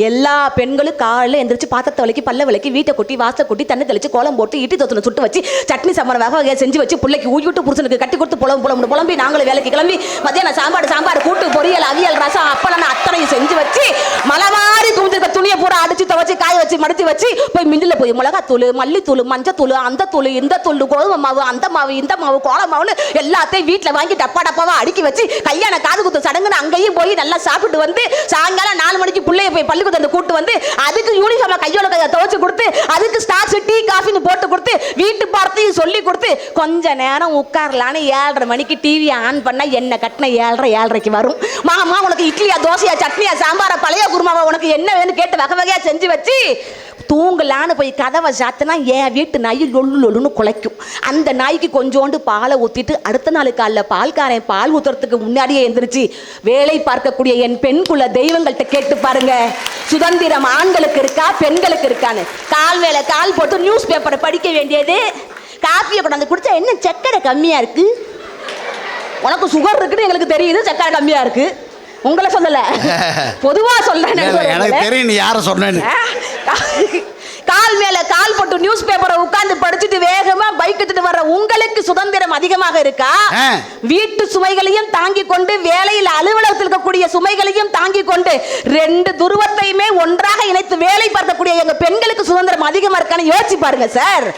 எல்லா பெண்களும் காலையில் எந்திரிச்சு பாத்திரத்தை விளக்கி பல்ல விளக்கி வீட்டை கொட்டி வாசை கொட்டி தண்ணி தெளிச்சு கோலம் போட்டு இட்டி தொத்தனை சுட்டு வச்சு சட்னி சாம்பார் வகை செஞ்சு வச்சு பிள்ளைக்கு ஊட்டி புருஷனுக்கு கட்டி கொடுத்து புலம்பி நாங்களும் வேலைக்கு கிளம்பி மத்தியானம் சாம்பார் கூட்டு பொரியல் அவியல் ரசம் அப்பளம் அத்தனையும் செஞ்சு வச்சு மலை மாதிரி தூஞ்சிருக்க துணியை பூரா அடிச்சு துவச்சி காய வச்சு மடித்து வச்சு போய் மில்லில் போய் மிளகாத்தூள் மல்லித்தூள் மஞ்சத்தூள் அந்த தூள் இந்த தூள் கோதுமை மாவு அந்த மாவு இந்த மாவு கோல மாவுன்னு எல்லாத்தையும் வீட்டில் வாங்கி டப்பாவா அடுக்கி வச்சு கல்யாண காது குத்து சடங்குன்னு அங்கேயும் போய் நல்லா சாப்பிட்டு வந்து சாயங்காலம் 4 மணிக்கு பிள்ளைய போய் பள்ளிக்கூட கூட்டு வந்து அதுக்கு யூனிஃபார்ம் கையோட கையை துவச்சு கொடுத்து அதுக்கு ஸ்நாக்ஸ் டீ காஃபின்னு போட்டு கொடுத்து வீட்டு பார்த்தையும் சொல்லி கொடுத்து கொஞ்ச நேரம் உட்காரலான்னு 7:30 மணிக்கு டிவி ஆன் பண்ணா என்ன கட்டின 7:30 வரும். மாமா உனக்கு இட்லியா தோசையா சட்னியா சாம்பாரா பழைய குருமாவா உனக்கு என்ன வேணும் கேட்டு வகை வகையா செஞ்சு வச்சு தூங்கலான்னு போய் கதவை சாத்தினா என் வீட்டு நாய் லொல்லுன்னு குலைக்கும். அந்த நாய்க்கு கொஞ்சோண்டு பாலை ஊற்றிட்டு அடுத்த நாள் காலைல பால்காரன் பால் ஊற்றுறதுக்கு முன்னாடியே எந்திரிச்சு வேலை பார்க்கக்கூடிய என் பெண் குல தெய்வங்கள்ட்ட கேட்டு பாருங்க, சுதந்திரம் ஆண்களுக்கு இருக்கா பெண்களுக்கு இருக்கான்னு. கால் மேல கால் போட்டு நியூஸ் பேப்பரை படிக்க வேண்டியது, காப்பியை கொண்டாந்து குடிச்சா என்ன சக்கரை கம்மியா இருக்கு, உனக்கு சுகர் இருக்குன்னு எங்களுக்கு தெரியுது, சக்கரை கம்மியா இருக்கு. உங்களை சொல்லல, பொதுவா சொல்றேன். எனக்கு தெரியும் நீ யார சொன்னேன்னு. கால் மேல கால் போட்டு நியூஸ் பேப்பரை உட்கார்ந்து படிச்சுட்டு வேகமா பைக் எடுத்துட்டு வர்ற உங்களுக்கு சுதந்திரம் அதிகமாக இருக்கா? வீட்டு சுமைகளையும் தாங்கி கொண்டு வேலையில் அலுவலகத்தில் இருக்கக்கூடிய சுமைகளையும் தாங்கி கொண்டு 2 துருவத்தையுமே ஒன்றாக இணைத்து வேலை பார்க்கக்கூடிய எங்க பெண்களுக்கு சுதந்திரம் அதிகமா இருக்கான்னு யோசிச்சு பாருங்க சார்.